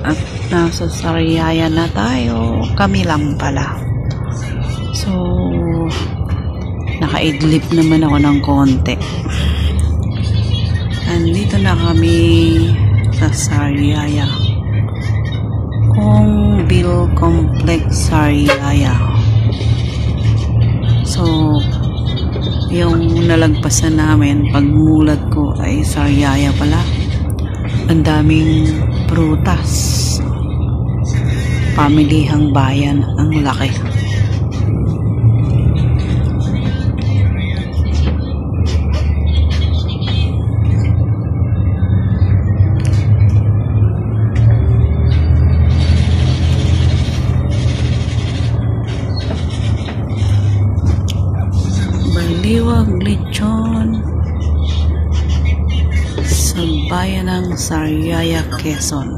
At nasa Sariaya na tayo. Kami lang pala. So, nakaidlip naman ako ng konti. Andito na kami sa Sariaya. Bill Complex Sariaya. So, yung nalagpasan namin, pagmulat ko ay Sariaya pala. Ang daming prutas. Pamilihang bayan. Ang laki. Baliwag lechon sa bayan ng Sariaya, Quezon.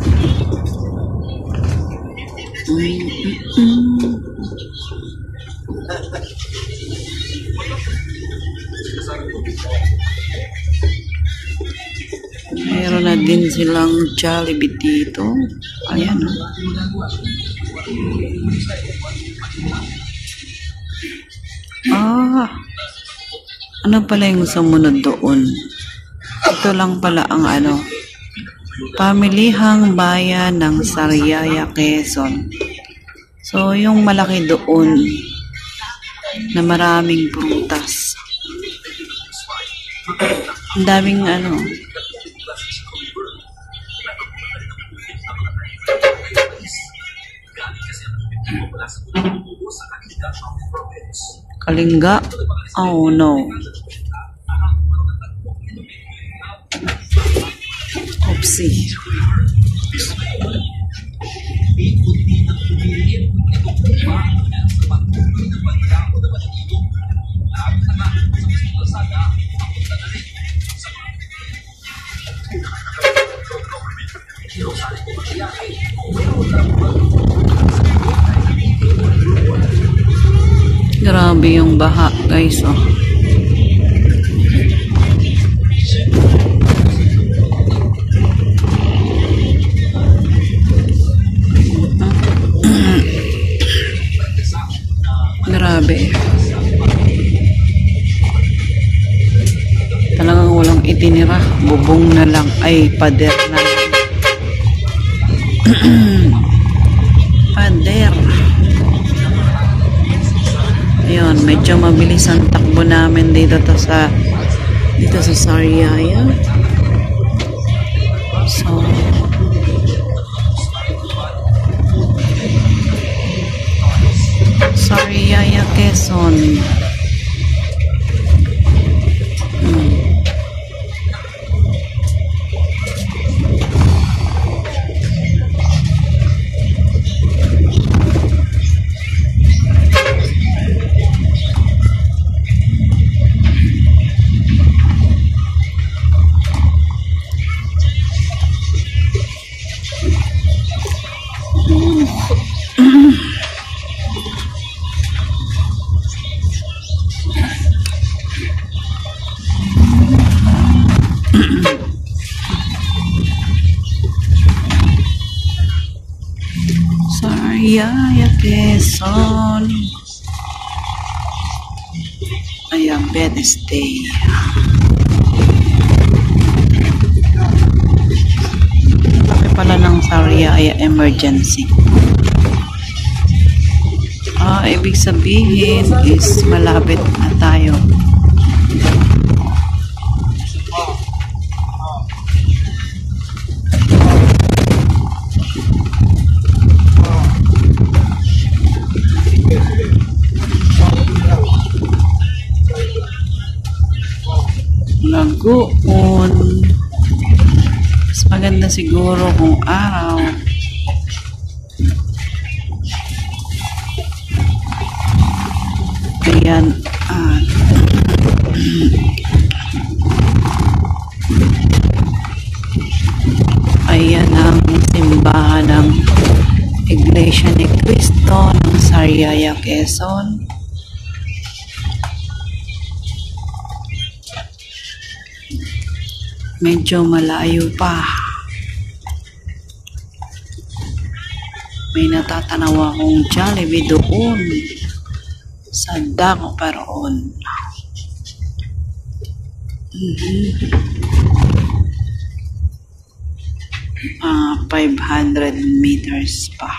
Mayroon na din silang Jollibee dito. Ayan. Ano pala yung sumunod doon? Ito lang pala ang pamilihang bayan ng Sariaya, Quezon. So, yung malaki doon na maraming prutas. Ang daming Kalinga? Oh no. Oopsie. Grabe yung baha, guys, oh. Grabe. Talagang walang itinira. Bubong na lang. Ay, pader na lang. Pader. Ayun, medyo mabilis ang takbo namin dito sa Sariaya. So, Sariaya, Quezon. Sariaya, Quezon. Ayan, bed stay. Laki pala ng Sariaya emergency. Ibig sabihin is malapit na tayo. Lagoon. Mas maganda siguro kung araw. Ayan. Ayan ang simbahan ng Iglesia ni Cristo ng Sariaya, Quezon. Medyo malayo pa. May natatanaw akong Jollibee doon sa dako paroon. 500 meters pa.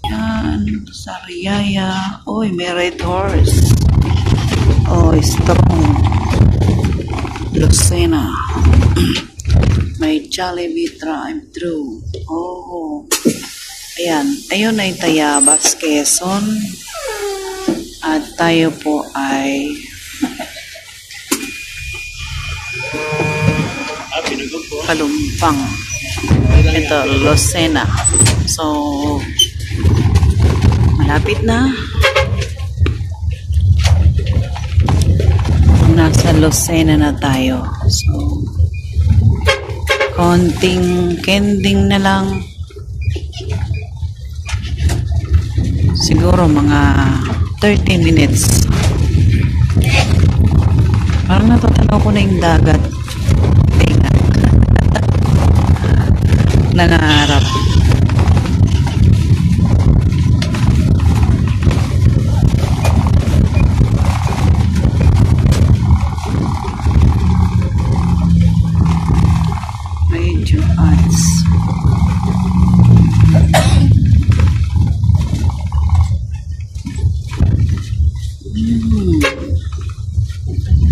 Yan, Sariaya. Uy, may red horse. Oh, strong. Lucena. May Jollibee drive-thru. Oh. Ayan. Ayun ay Tayabas, Quezon. At tayo po ay Kalumpang. Ito, Lucena. So, malapit na. Nasa Lucena na tayo. So, konting kending na lang. Siguro mga 30 minutes. Parang natatanaw ko na yung dagat. Tingat. Nangaharap. Medyo ads.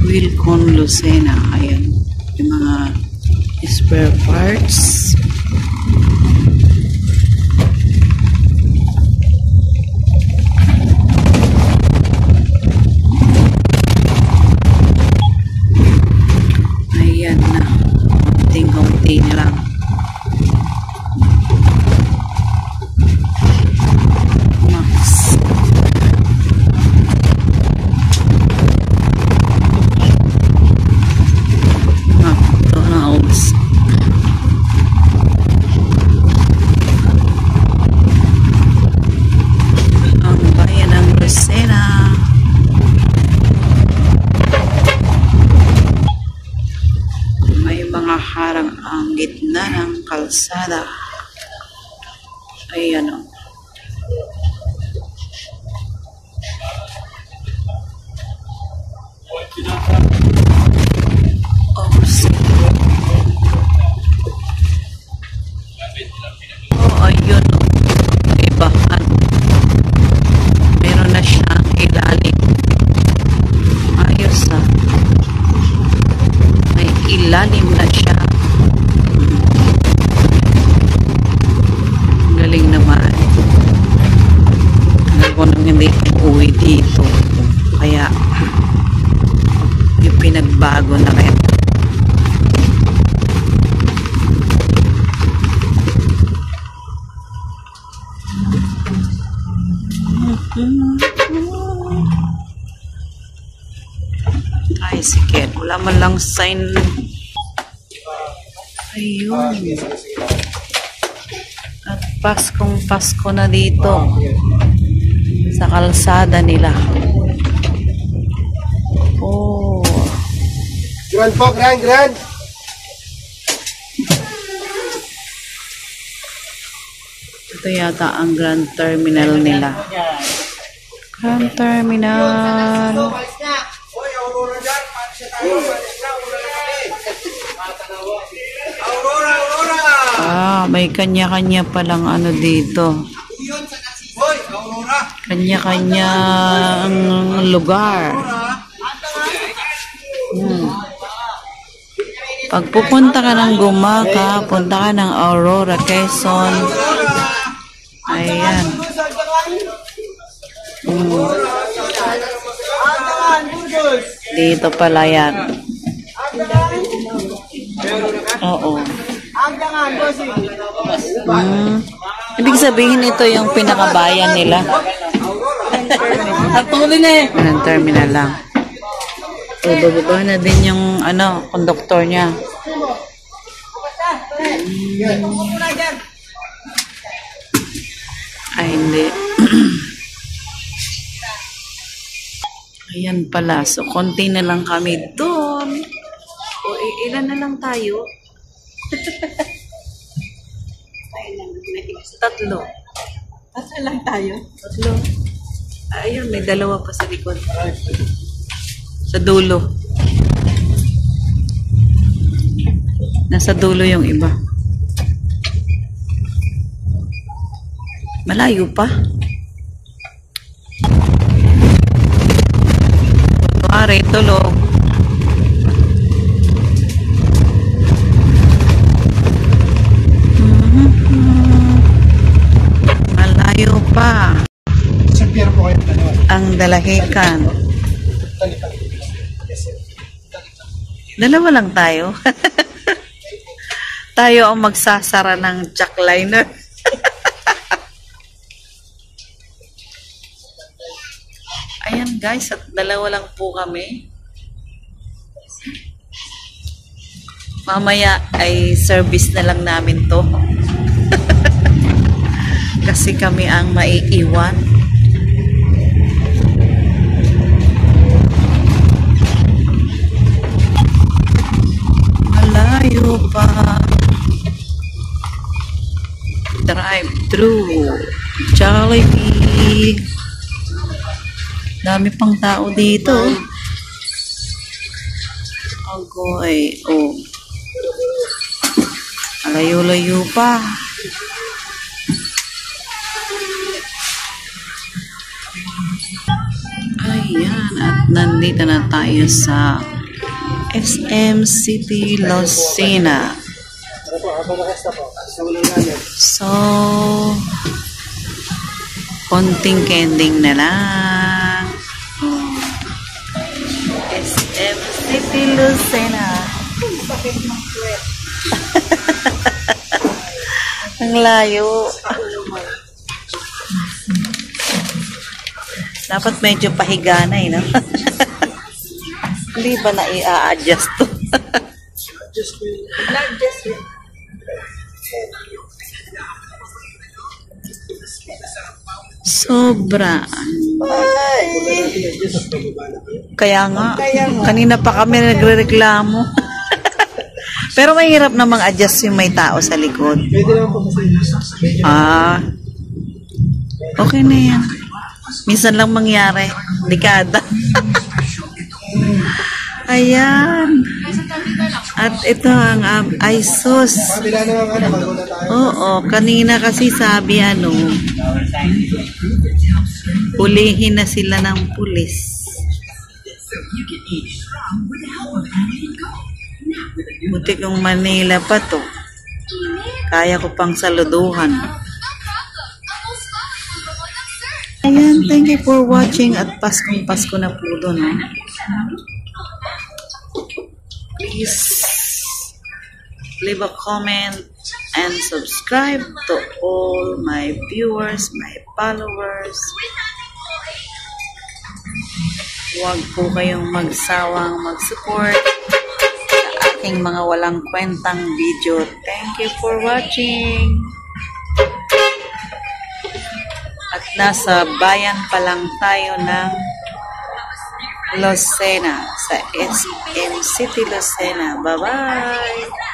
Wilcon Lucena. Ayan. Yung mga spare parts. Ayan na. Konting-konti na lang. Max. McDonald's. Ang bayan ng Lucena. May mga harang ang gitna ng kalsada. Ayan o. Oh, ayun o. Ibahan. Meron na siyang ilalim. Ayos ah. May ilalim na siya. Galing naman. Ako nang hindi uwi dito. Kaya yung pinagbago na kaya. Tricycle. Wala man lang sign. Ayun. At Paskong-Pasko na dito. Sa kalsada nila. Oh. Grand po, grand. Ito yata ang Grand Terminal nila. Grand Terminal. Ah, may kanya-kanya palang ano dito. Kanya-kanya ang lugar. Pag pupunta ka ng Gumaca, punta ka ng Aurora, Quezon. Ayan. Dito pala yan. Oo. Ibig sabihin ito yung pinakabayan nila. Ang terminal lang. So, bababa na din yung konduktor niya. Ay, hindi. Ayan pala. So, konti na lang kami doon. O, ilan na lang tayo? Tatlo. Tatlo lang tayo. Tatlo. Ayun, may dalawa pa sa likod. Sa dulo. Nasa dulo yung iba. Malayo pa. Kunwari, tulog. Malayo pa. Sir Pierre po kayo dalawa. Ang dalahican. Yes, sir. Dalawa lang tayo. Tayo ang magsasara ng jackliner. Ayan guys, at dalawa lang po kami. Mamaya ay service na lang namin to. Kasi kami ang maiiwan. Malayo pa. Drive-thru. Jollibee. Dami pang tao dito. Agoy. Oh. Layo-layo pa. Ayan. At nandito na tayo sa SM City Lucena. Ano po, habang nakasta po. Sulang namin. So, konting kending na lang. Oh. SM City Lucena. Ang layo. Dapat medyo pahiga na no? Hindi ba na i-adjust to? Sobra. Kaya nga, kanina pa kami nagre-reklamo. Pero mahirap namang adjust yung may tao sa likod. Pwede naman po kasi. Ah, okay na yan. Minsan lang mangyari. Dekada. Ayan. At ito ang ISOS. Kabila na ang bago na tayo. Oo, kanina kasi sabi pulihin na sila ng pulis. Buti kong Manila pa to. Kaya ko pang saluduhan. Ayan, thank you for watching at Pasko na po doon. Please leave a comment and subscribe to all my viewers, my followers. Huwag po kayong magsawang mag-support sa aking mga walang kwentang video. Thank you for watching. At nasa bayan pa lang tayo ng Lucena, sa SM City Lucena. Bye-bye!